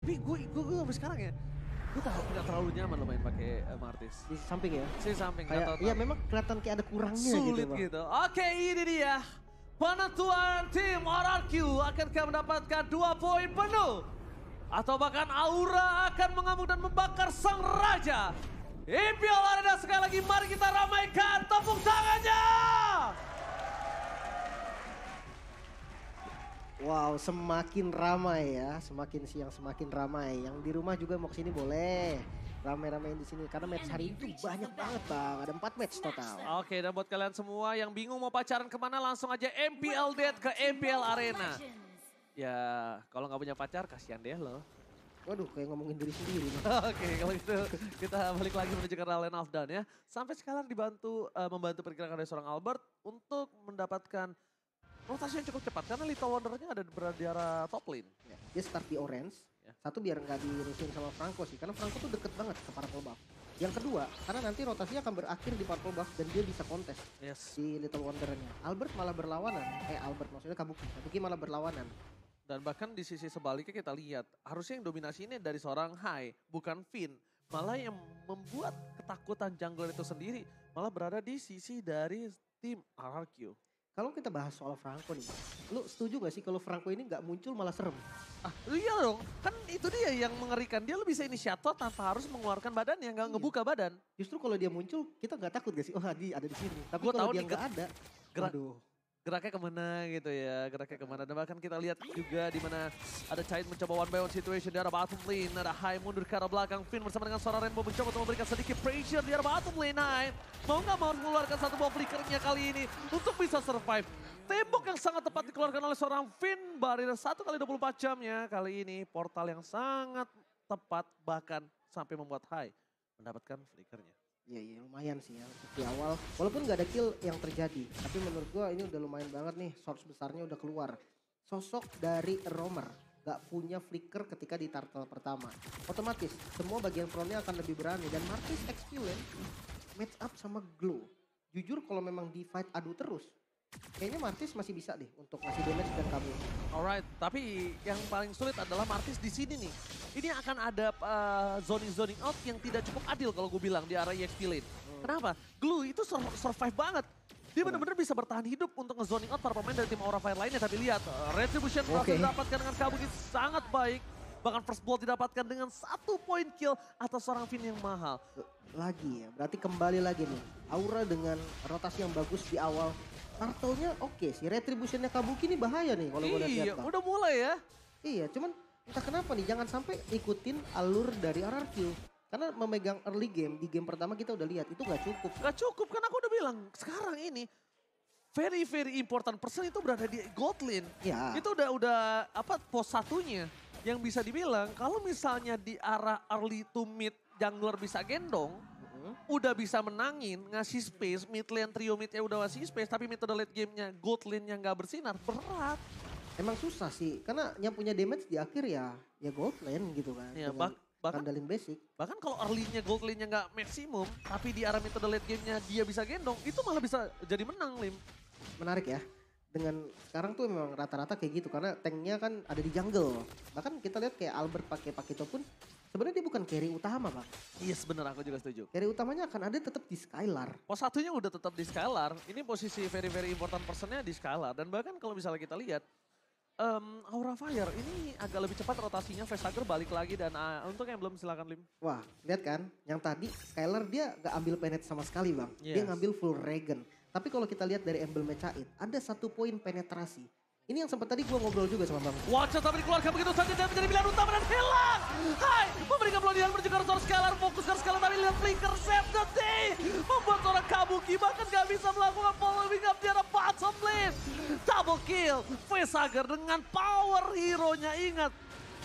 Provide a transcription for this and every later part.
Tapi gue sampai sekarang ya, gue nggak terlalu nyaman lo main pakai Martis. Di samping ya. Di samping, Kayak, iya memang kelihatan kayak ada kurangnya sulit gitu. gitu. Oke, ini dia. Penentuan tim RRQ akankah mendapatkan 2 poin penuh? Atau bahkan Aura akan mengamuk dan membakar sang raja? IPL Arena sekali lagi, mari kita ramaikan tepuk tangannya. Wow, semakin ramai ya, semakin siang semakin ramai. Yang di rumah juga mau kesini boleh, ramai-ramain di sini karena match hari itu banyak banget bang, ada 4 match total. Oke, dan buat kalian semua yang bingung mau pacaran kemana, langsung aja MPL Date ke MPL Arena. Ya, kalau nggak punya pacar, kasihan deh lo. Waduh, kayak ngomongin diri sendiri. Oke, kalau gitu kita balik lagi menuju ke Lane of Dawn ya. Sampai sekarang membantu pergerakan dari seorang Albert untuk mendapatkan rotasi yang cukup cepat. Karena Little Wonder-nya ada berada di arah top lane. Ya, dia start di orange, satu biar nggak dirusuhin sama Franco sih. Karena Franco tuh deket banget ke purple buff. Yang kedua, karena nanti rotasinya akan berakhir di purple buff dan dia bisa kontes si Little Wonder-nya. Albert malah berlawanan, Albert maksudnya Kabuki malah berlawanan. Dan bahkan di sisi sebaliknya kita lihat, harusnya yang dominasi ini dari seorang Hai, bukan Finn. Malah yang membuat ketakutan jungler itu sendiri, malah berada di sisi dari tim RRQ. Kalau kita bahas soal Franco nih, lu setuju gak sih kalau Franco ini gak muncul malah serem? Ah iya dong, kan itu dia yang mengerikan. Dia lebih bisa inisiator tanpa harus mengeluarkan badannya, nggak ngebuka badan. Justru kalau dia muncul, kita gak takut gak sih? Oh Hadi ada di sini. Tapi Gua kalau tahu dia nih, gak ada, geraknya kemana gitu ya, geraknya kemana. Dan bahkan kita lihat juga di mana ada Chait mencoba one by one situation di arah bottom lane. Ada Hai mundur ke arah belakang, Finn bersama dengan seorang Rainbow mencoba untuk memberikan sedikit pressure di arah bottom lane. Hai mau nggak mau harus mengeluarkan satu buah flickernya kali ini untuk bisa survive. Tembok yang sangat tepat dikeluarkan oleh seorang Finn, barrier 1 kali 24 jamnya. Kali ini portal yang sangat tepat bahkan sampai membuat Hai mendapatkan flickernya. Iya lumayan sih ya untuk di awal. Walaupun gak ada kill yang terjadi. Tapi menurut gua ini udah lumayan banget nih. Source besarnya udah keluar. Sosok dari Roamer gak punya flicker ketika di turtle pertama. Otomatis semua bagian frontnya akan lebih berani. Dan Martis experience match up sama Glow. Jujur kalau memang di fight adu terus. Kayaknya Martis masih bisa deh untuk ngasih damage dan kabur. Alright, tapi yang paling sulit adalah Martis di sini nih. Ini akan ada zoning out yang tidak cukup adil kalau gue bilang di arah EXP lane. Kenapa? Glue itu survive banget. Dia benar-benar bisa bertahan hidup untuk nge-zoning out para pemain dari tim Aura Fire lainnya. Tapi lihat, Retribution berhasil didapatkan dengan Kabuki sangat baik. Bahkan first blood didapatkan dengan 1 point kill atas seorang Finn yang mahal. Lagi ya, berarti kembali lagi nih. Aura dengan rotasi yang bagus di awal. Turtle-nya oke sih, Retribution-nya Kabuki ini bahaya nih kalau gue lihat. Iya, udah mulai ya. Iya, cuman entah kenapa nih, jangan sampai ikutin alur dari RRQ. Karena memegang early game, di game pertama kita udah lihat, itu gak cukup. Gak cukup, kan aku udah bilang, sekarang ini very important person itu berada di gold lane. Ya. Itu udah pos satunya. Yang bisa dibilang, kalau misalnya di arah early to mid jungler bisa gendong, udah bisa menangin, ngasih space, mid lane trio midnya udah ngasih space, tapi mid to the late gamenya gold lane-nya gak bersinar, berat. Emang susah sih, karena yang punya damage di akhir ya gold lane gitu kan. Ya, bahkan kandalin basic. Bahkan kalau early-nya gold lane-nya gak maksimum, tapi di arah mid to the late game-nya dia bisa gendong, itu malah bisa jadi menang, Lim. Menarik ya. Dengan sekarang tuh memang rata-rata kayak gitu, karena tanknya kan ada di jungle. Bahkan kita lihat kayak Albert pakai Pakito pun sebenarnya dia bukan carry utama bang. Yes bener, aku juga setuju. Carry utamanya akan ada tetap di Skylar. Pos satunya udah tetap di Skylar, ini posisi very important personnya di Skylar. Dan bahkan kalau misalnya kita lihat, Aura Fire ini agak lebih cepat rotasinya, Vestager balik lagi dan untuk yang belum silakan Lim. Wah lihat kan, yang tadi Skylar dia gak ambil penet sama sekali bang. Yes. Dia ngambil full Regen. Tapi kalau kita lihat dari embelnya Cait, ada 1 poin penetrasi. Ini yang sempat tadi gue ngobrol juga sama bang. Watch tapi dikeluarkan begitu saja dan menjadi pilihan utama dan hilang. Hai, memberikan pelodian menuju ke arah Skylar, fokuskan Skylar tapi lihat flicker save the day. Membuat seorang Kabuki bahkan gak bisa melakukan following up di arah bottom lane. Double kill, Facehugger dengan power hero-nya, ingat.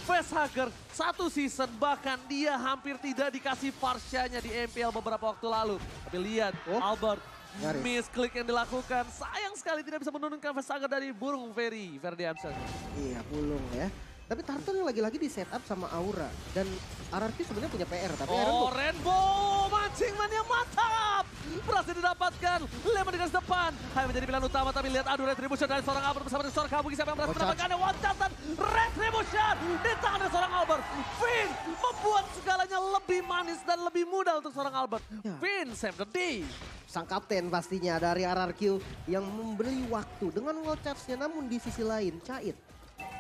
Facehugger 1 season bahkan dia hampir tidak dikasih Farsha-nya di MPL beberapa waktu lalu. Tapi lihat Albert. Misklik yang dilakukan, sayang sekali tidak bisa menurunkan Facehugger dari burung Ferdiamson. Iya, bulung ya. Tapi Turtle yang lagi-lagi di setup sama Aura. Dan RRQ sebenarnya punya PR, tapi Rainbow mancing man yang mantap. berhasil didapatkan. Lemon di garis depan. Hai menjadi pilihan utama, tapi lihat adu Retribution dari seorang Albert bersama dengan seorang Kabuki. Siapa yang berhasil mendapatkannya? One shot dan Retribution di tangan dari seorang Albert. Finn membuat segalanya lebih manis dan lebih mudah untuk seorang Albert. Ya. Finn save the day. Sang kapten pastinya dari RRQ yang memberi waktu dengan wall charge-nya, namun di sisi lain Cait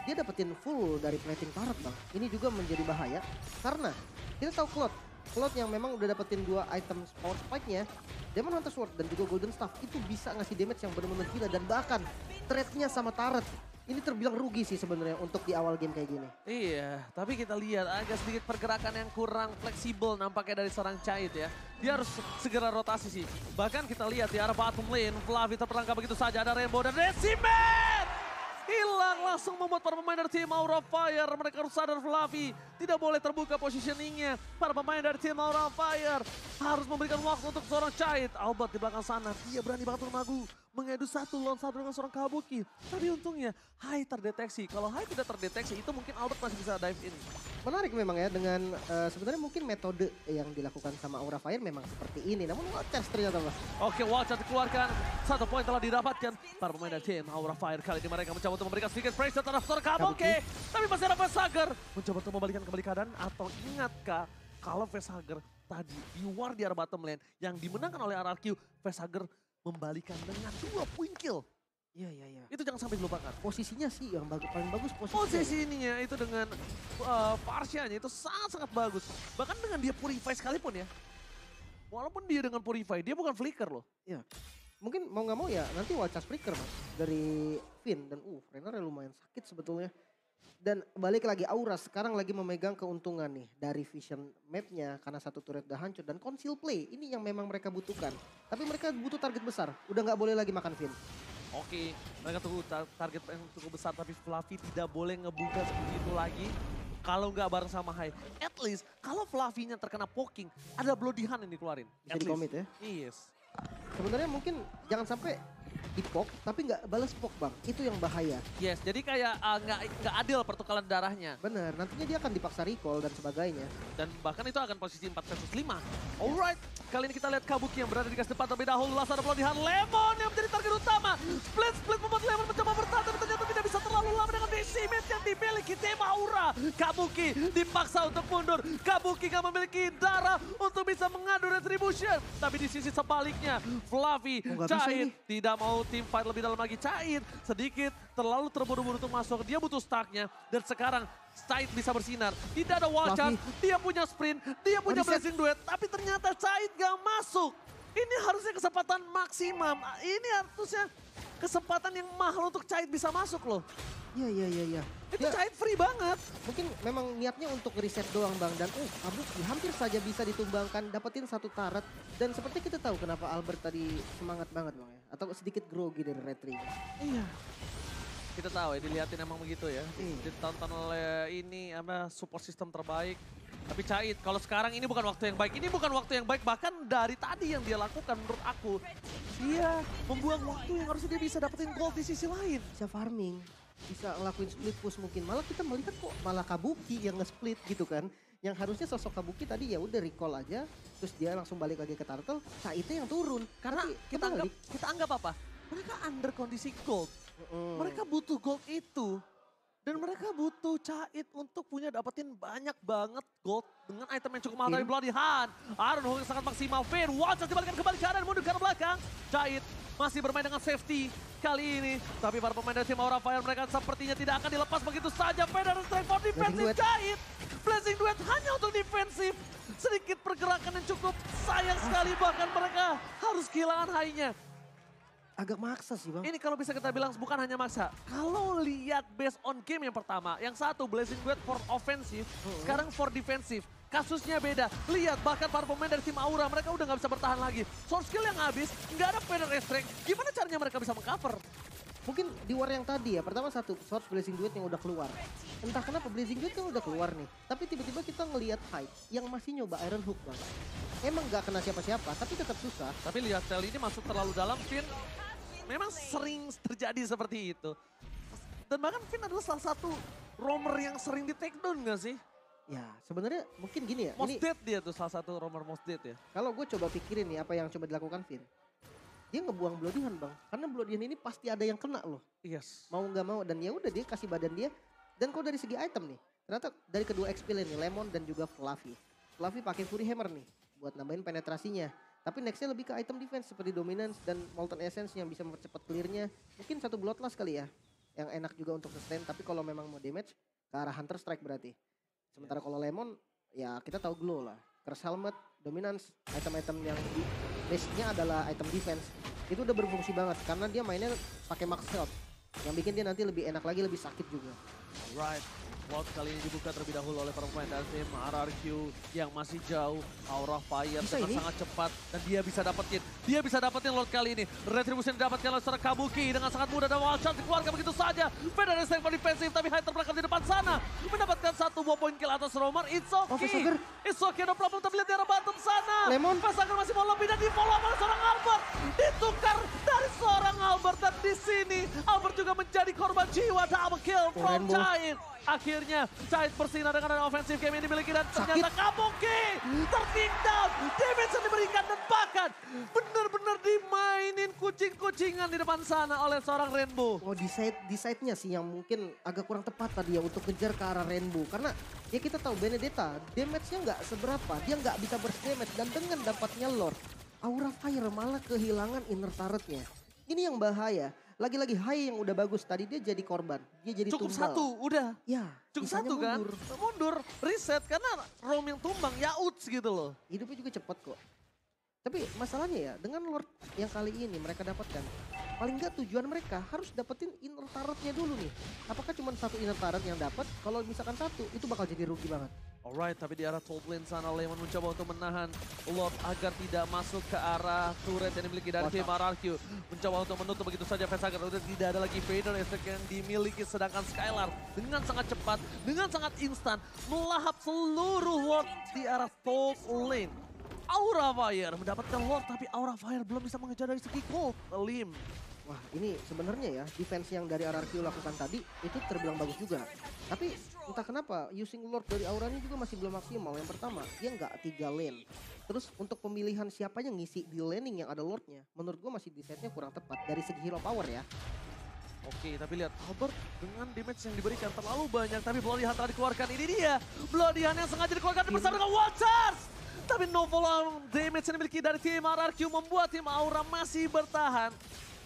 dia dapetin full dari plating turret bang. Ini juga menjadi bahaya karena kita tahu Cloud yang memang udah dapetin 2 item power spike-nya, Demon Hunter Sword dan juga Golden Staff itu bisa ngasih damage yang benar-benar gila dan bahkan trade-nya sama turret. Ini terbilang rugi sih sebenarnya untuk di awal game kayak gini. Iya, tapi kita lihat agak sedikit pergerakan yang kurang fleksibel nampaknya dari seorang Cait ya. Dia harus segera rotasi sih. Bahkan kita lihat di arah bottom lane, Flavi terperangkap begitu saja. Ada Rainbow dan Decimet! Hilang langsung membuat para pemain dari tim Aura Fire. Mereka harus sadar Flavi tidak boleh terbuka positioningnya. Para pemain dari tim Aura Fire harus memberikan waktu untuk seorang Cait. Albert di belakang sana, dia berani banget Magu mengadu 1 lawan 1 dengan seorang Kabuki. Tapi untungnya Hai terdeteksi. Kalau Hai tidak terdeteksi itu mungkin Albert masih bisa dive in. Menarik memang ya dengan sebenarnya mungkin metode yang dilakukan sama Aura Fire memang seperti ini. Namun Watchers ternyata mas. Oke, Watchers dikeluarkan. 1 poin telah didapatkan. Para pemain dari tim Aura Fire kali ini mereka mencoba untuk memberikan sedikit pressure terhadap seorang Kabuki. Tapi masih ada Vesager. Mencoba untuk membalikan kembali keadaan. Atau ingatkah kalau Vesager tadi di war di arah bottom lane yang dimenangkan oleh RRQ, Vesager membalikan dengan 2 point kill. Iya. Itu jangan sampai dilupakan. Posisinya sih yang paling bagus Posisinya itu dengan Farsianya itu sangat-sangat bagus. Bahkan dengan dia Purify sekalipun ya. Walaupun dia dengan Purify, dia bukan flicker loh. Iya. Mungkin mau nggak mau ya nanti Watchers flicker mas dari Finn dan Renner lumayan sakit sebetulnya. Dan balik lagi Aura sekarang lagi memegang keuntungan nih dari vision mapnya karena 1 turret udah hancur dan conceal play ini yang memang mereka butuhkan. Tapi mereka butuh target besar, udah nggak boleh lagi makan Finn. Oke, mereka tunggu target yang cukup besar tapi Fluffy tidak boleh ngebuka seperti itu lagi. Kalau nggak bareng sama Hai. At least kalau Fluffy-nya terkena poking, ada Bloody Hand yang dikeluarin. Bisa di-commit ya? Yes. Sebenarnya mungkin jangan sampai di-poke tapi nggak balas poke bang. Itu yang bahaya. Yes, jadi kayak nggak adil pertukaran darahnya. Bener, nantinya dia akan dipaksa recall dan sebagainya. Dan bahkan itu akan posisi 4 versus 5. Alright, kali ini kita lihat Kabuki yang berada di garis depan terlebih dahulu. Langsung ada Bloody Hand, Lemon yang menjadi target utama. Split membuat Lemon mencoba bertahan tapi ternyata tidak bisa terlalu lama dengan Decimet yang dimiliki tim Aura. Kabuki dipaksa untuk mundur. Kabuki gak memiliki darah untuk bisa mengadu Retribution. Tapi di sisi sebaliknya, Fluffy, Cait tidak mau tim fight lebih dalam lagi. Cait sedikit terlalu terburu-buru untuk masuk. Dia butuh stacknya dan sekarang Cait bisa bersinar. Tidak ada wall charge, dia punya sprint, dia punya blazing duet. Tapi ternyata Cait gak masuk. Ini harusnya kesempatan maksimum. Ini harusnya kesempatan yang mahal untuk Cait bisa masuk loh. Iya. Itu Cait free banget. Mungkin memang niatnya untuk reset doang bang. Dan Kabuki hampir saja bisa ditumbangkan, dapetin 1 turret. Dan seperti kita tahu kenapa Albert tadi semangat banget bang ya. Atau sedikit grogi dari retri. Iya. Kita tahu ya, dilihatin emang begitu ya. Ditonton oleh ini support system terbaik. Tapi Cait, kalau sekarang ini bukan waktu yang baik. Ini bukan waktu yang baik, bahkan dari tadi yang dia lakukan menurut aku. Dia membuang waktu yang harusnya dia bisa dapetin gold di sisi lain. Bisa farming, bisa ngelakuin split push mungkin. Malah kita melihat kok malah Kabuki yang nge-split gitu kan. Yang harusnya sosok Kabuki tadi ya udah recall aja. Terus dia langsung balik lagi ke turtle, Caitnya yang turun. Karena kita anggap apa? Mereka under kondisi gold. Mereka butuh gold itu. Dan mereka butuh Cait untuk dapetin banyak banget gold dengan item yang cukup mahal dari Bloody Hand. Iron Hawk yang sangat maksimal. Finn, Watchers dibalikan kembali ke arah mundur ke arah belakang. Cait masih bermain dengan safety kali ini. Tapi para pemain dari tim Aura Fire mereka sepertinya tidak akan dilepas begitu saja. Finn dan strike for defensive Cait. Blazing duet hanya untuk defensif. Sedikit pergerakan yang cukup sayang sekali bahkan mereka harus kehilangan high-nya. Agak maksa sih bang. Ini kalau bisa kita bilang bukan hanya maksa. Kalau lihat based on game yang pertama, yang satu Blazing Duet for offensive, sekarang for defensive. Kasusnya beda. Lihat bahkan para pemain dari tim Aura mereka udah nggak bisa bertahan lagi. Source skill yang habis, nggak ada Feather Restrict. Gimana caranya mereka bisa mengcover? Mungkin di war yang tadi ya, pertama satu Source Blazing Duet yang udah keluar. Entah kenapa Blazing Duet kan udah keluar nih. Tapi tiba-tiba kita ngelihat Hyde yang masih nyoba Iron Hook bang. Emang nggak kena siapa-siapa, tapi tetap susah. Tapi lihat Tel ini masuk terlalu dalam, Finn. Memang sering terjadi seperti itu. Dan bahkan Finn adalah salah satu roamer yang sering di take down gak sih? Ya sebenarnya mungkin gini ya. Most Ini dead dia tuh salah satu romer most dead ya. kalau gue coba pikirin nih apa yang coba dilakukan Vin. Dia ngebuang Bloody Hand bang. Karena Bloody Hand ini pasti ada yang kena loh. Yes. Mau nggak mau. Dan ya udah dia kasih badan dia. Dan kalau dari segi item nih. Ternyata dari kedua XP lane nih. Lemon dan juga Fluffy. Fluffy pakai Fury Hammer nih. Buat nambahin penetrasinya. Tapi nextnya lebih ke item defense. Seperti Dominance dan Molten Essence yang bisa mempercepat clearnya. Mungkin satu Bloodlust kali ya. Yang enak juga untuk sustain. Tapi kalau memang mau damage ke arah Hunter Strike berarti. Sementara kalau Lemon ya kita tahu Glow lah. Curse Helmet, Dominance, item-item yang di base-nya adalah item defense. Itu udah berfungsi banget karena dia mainnya pakai max health. Yang bikin dia nanti lebih enak lagi, lebih sakit juga. Right. Cloud kali ini dibuka terlebih dahulu oleh para pemain dari tim RRQ yang masih jauh. Aura Fire Bisa dengan ini? sangat cepat dan dia bisa dapetin. Dia bisa dapetin Lord kali ini. Retribution didapatkan oleh seorang Kabuki dengan sangat mudah dan wild shot dikeluarkan begitu saja. Beda dari Stefan defensif tapi Hyter berangkat di depan sana. Mendapatkan satu buah poin kill atas Romer. It's okay. Facehager. It's okay, no problem. Tapi lihat di arah bottom sana. Lemon. Facehager masih mau lebih dan di follow up oleh seorang Albert. Ditukar dari seorang Albert dan di sini Albert juga menjadi korban jiwa. Double kill from Rainbow. Giant. Akhirnya Giant bersinar dengan ada offensive game yang dimiliki dan ternyata Kabuki tertinggal. Damage yang diberikan dan bahkan benar-benar dimainin kucing-kucingan di depan sana oleh seorang Rainbow. Oh di side-nya sih yang mungkin agak kurang tepat tadi ya untuk kejar ke arah Rainbow. Karena ya kita tahu Benedetta damage-nya nggak seberapa. Dia nggak bisa burst damage dan dengan dapatnya Lord. Aura Fire malah kehilangan inner turret-nya. Ini yang bahaya. Lagi-lagi Hai yang udah bagus tadi dia jadi korban. Dia jadi Cukup tumbal. satu, udah. Ya, Cukup sisanya satu kan? mundur. Mundur, reset karena Rom yang tumbang, ya uts gitu loh. Hidupnya juga cepat kok. Tapi masalahnya ya dengan Lord yang kali ini mereka dapatkan. Paling nggak tujuan mereka harus dapetin inner turret-nya dulu nih. Apakah cuma satu inner turret yang dapat? Kalau misalkan satu itu bakal jadi rugi banget. Alright, tapi di arah top lane sana Lemon mencoba untuk menahan Lord agar tidak masuk ke arah turret yang dimiliki dari tim RRQ. Mencoba untuk menutup begitu saja Facehager. Udah tidak ada lagi Vader Effect yang dimiliki. Sedangkan Skylar dengan sangat cepat, dengan sangat instan melahap seluruh Lord di arah top lane. Aura Fire mendapatkan Lord tapi Aura Fire belum bisa mengejar dari segi gold. Lim. Wah ini sebenarnya ya defense yang dari RRQ lakukan tadi itu terbilang bagus juga. Tapi entah kenapa using Lord dari auranya juga masih belum maksimal. Yang pertama dia nggak 3 lane. Terus untuk pemilihan siapa yang ngisi di laning yang ada Lordnya. Menurut gue masih desainnya kurang tepat dari segi hero power ya. Oke, tapi lihat Albert dengan damage yang diberikan terlalu banyak. Tapi Bloody Hand telah dikeluarkan, ini dia. Bloody Hand yang sengaja dikeluarkan bersama dengan Watchers. Tapi no follow damage yang dimiliki dari tim RRQ membuat tim Aura masih bertahan.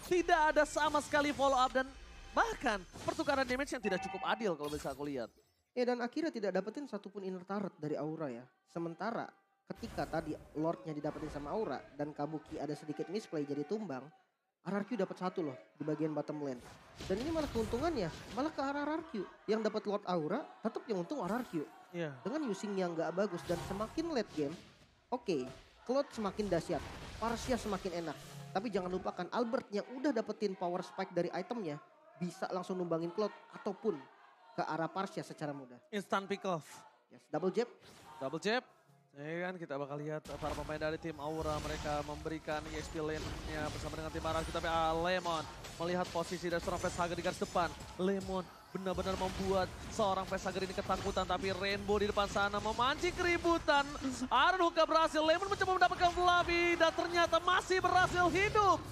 Tidak ada sama sekali follow up dan bahkan pertukaran damage yang tidak cukup adil kalau bisa aku lihat. Ya dan akhirnya tidak dapetin satupun inner turret dari Aura ya. Sementara ketika tadi Lordnya didapetin sama Aura dan Kabuki ada sedikit misplay jadi tumbang. RRQ dapat satu loh di bagian bottom lane. Dan ini malah keuntungannya malah ke arah RRQ. Yang dapat Lord Aura tetap yang untung RRQ. Iya. Dengan using yang gak bagus dan semakin late game. Oke, Cloud semakin dahsyat. Parsia semakin enak. Tapi jangan lupakan Albert yang udah dapetin power spike dari itemnya. Bisa langsung numbangin Cloud ataupun ke arah Parsia secara mudah. Instant pick off. Yes, double jab. Double jab. Ya kan kita bakal lihat para pemain dari tim Aura mereka memberikan EXP lane-nya bersama dengan tim RRQ. Tapi Lemon melihat posisi dari seorang Facehager di garis depan. Lemon benar-benar membuat seorang Facehager ini ketakutan. Tapi Rainbow di depan sana memancing keributan. Aaron Hookah berhasil. Lemon mencoba mendapatkan Fluffy dan ternyata masih berhasil hidup.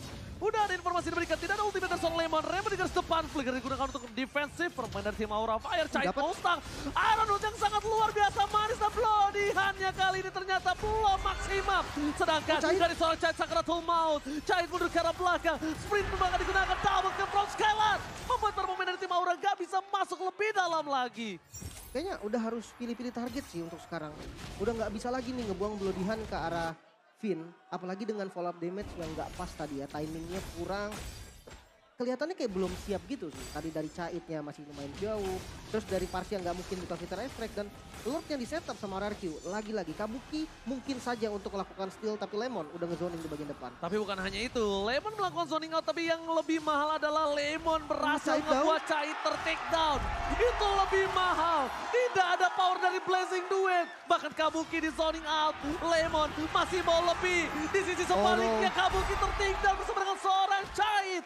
Udah ada informasi diberikan, tidak ada ultimate dari seorang Lemon. Rainbow di garis depan, flicker digunakan untuk defensif. Permain dari tim Aura Fire, Chai Mustang. Iron Hood yang sangat luar biasa manis dan Bloody Hand-nya kali ini ternyata belum maksimal. Sedangkan dari seorang Chai Sakratul Maut, Chai mundur ke arah belakang. Sprint bakal digunakan, double kill from Skylar. Membuat para pemain dari tim Aura gak bisa masuk lebih dalam lagi. Kayaknya udah harus pilih-pilih target sih untuk sekarang. Udah gak bisa lagi nih ngebuang Bloody Hand ke arah Finn, apalagi dengan follow up damage yang nggak pas tadi ya, timingnya kurang. Kelihatannya kayak belum siap gitu sih. Tadi dari Caitnya masih lumayan jauh. Terus dari Parsia nggak mungkin buka Fitter Strike. Dan Lord yang di setup sama RRQ. Lagi-lagi Kabuki mungkin saja untuk melakukan steal. Tapi Lemon udah ngezoning di bagian depan. Tapi bukan hanya itu. Lemon melakukan zoning out. Tapi yang lebih mahal adalah Lemon berhasil ngebuat Cait ter-take down. Itu lebih mahal. Tidak ada power dari Blazing Duet. Bahkan Kabuki di zoning out. Lemon masih mau lebih. Di sisi sebaliknya Kabuki ter-take down bersama dengan seorang Cait.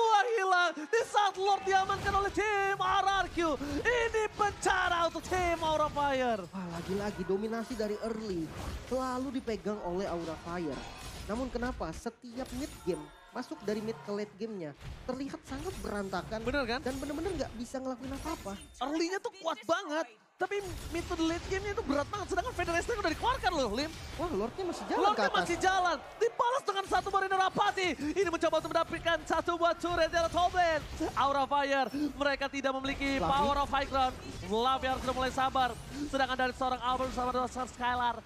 2 hilang di saat Lord diamankan oleh tim RRQ. Ini bencana untuk tim Aura Fire. Wah, lagi-lagi dominasi dari early selalu dipegang oleh Aura Fire. Namun kenapa setiap mid game masuk dari mid ke late gamenya terlihat sangat berantakan. Bener kan? Dan bener-bener nggak bisa ngelakuin apa-apa. Early-nya tuh kuat banget. Tapi mid to late game-nya itu berat banget. Sedangkan Federation udah dikeluarkan loh, Lim. Wah, Lordnya masih jalan ke Lordnya atas. masih jalan. Dibalas dengan satu Mariner Apati. Ini mencoba untuk mendapatkan satu buat turret dari Tobin. Aura Fire. Mereka tidak memiliki Fluffy. power of high ground. Fluffy harus sudah mulai sabar. Sedangkan dari seorang Albert sama seorang Skylar.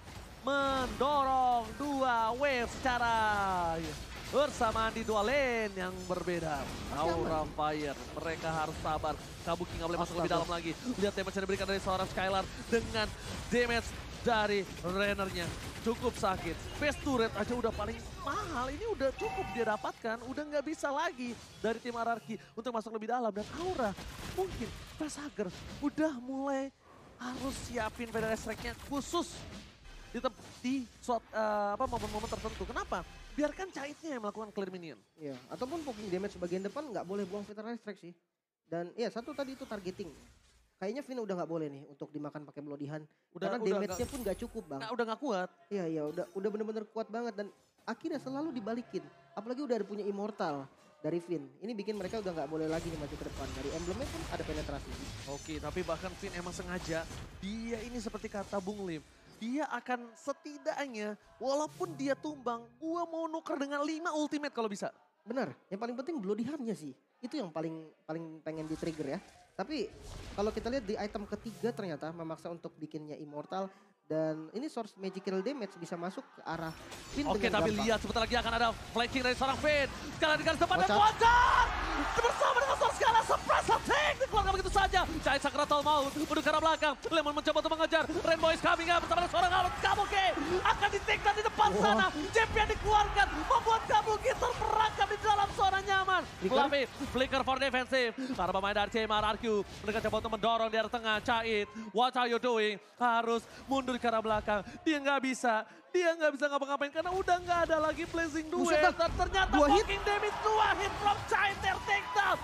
Mendorong 2 wave secara bersamaan di 2 lane yang berbeda. Aura Fire, mereka harus sabar. Kabuki nggak boleh masuk lebih dalam lagi. Lihat damage yang diberikan dari seorang Skylar dengan damage dari Rennernya. Cukup sakit. Face turret aja udah paling mahal. Ini udah cukup dia dapatkan. Udah nggak bisa lagi dari tim RRQ untuk masuk lebih dalam. Dan Aura mungkin Fasager udah mulai harus siapin Federal Strike-nya khusus di momen-momen tertentu. Kenapa? Biarkan Caitnya yang melakukan clear minion. Iya, ataupun poking damage bagian depan nggak boleh buang Fatal Strike sih. Dan ya satu tadi itu targeting. Kayaknya Vin udah nggak boleh nih untuk dimakan pakai Bloodihan. Karena damage-nya pun nggak cukup, Bang. Udah nggak kuat. Iya, udah bener-bener kuat banget dan akhirnya selalu dibalikin. Apalagi udah ada punya Immortal dari Vin. Ini bikin mereka udah nggak boleh lagi nih maju ke depan. Dari emblemnya pun ada penetrasi. Oke, tapi bahkan Vin emang sengaja. Dia ini seperti kata Bung Lim. Dia akan setidaknya, walaupun dia tumbang, gua mau nuker dengan 5 ultimate kalau bisa. Benar, yang paling penting Bloodihan-nya sih. Itu yang paling pengen di trigger ya. Tapi kalau kita lihat di item ketiga ternyata memaksa untuk bikinnya Immortal. Dan ini source magical damage bisa masuk ke arah Vin. Oke, tapi gampang. lihat sebentar lagi akan ada flanking dari seorang Vin. Sekarang di garis depan dan Wajar. Wajar bersama dengan seorang Skala surprise attack dikeluarkan begitu saja. Cahaya Sakratal maut menuju ke arah belakang. Lemon mencoba untuk mengejar. Rainbow is coming up bersama dengan seorang Albert Kabuki. Akan di-take di depan sana. Champion dikeluarkan membuat Kabuki terperangkap di dalam zona nyaman. Fluffy, flicker for defensive. Para pemain dari tim RRQ mereka coba untuk mendorong di arah tengah. Cait, what are you doing? Harus mundur ke arah belakang. Dia nggak bisa ngapa-ngapain karena udah nggak ada lagi blazing duet. Dan ternyata fucking damage 2 hit from Cait take down.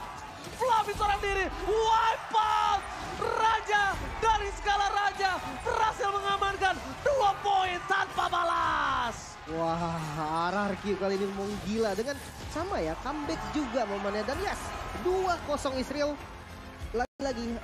Fluffy seorang diri, wipe out. Raja dari skala Raja berhasil mengamankan 2 poin tanpa balas. Wah, RRQ kali ini menggila dengan sama ya, comeback juga momennya. Dan yes, 2-0 Israel. Lagi-lagi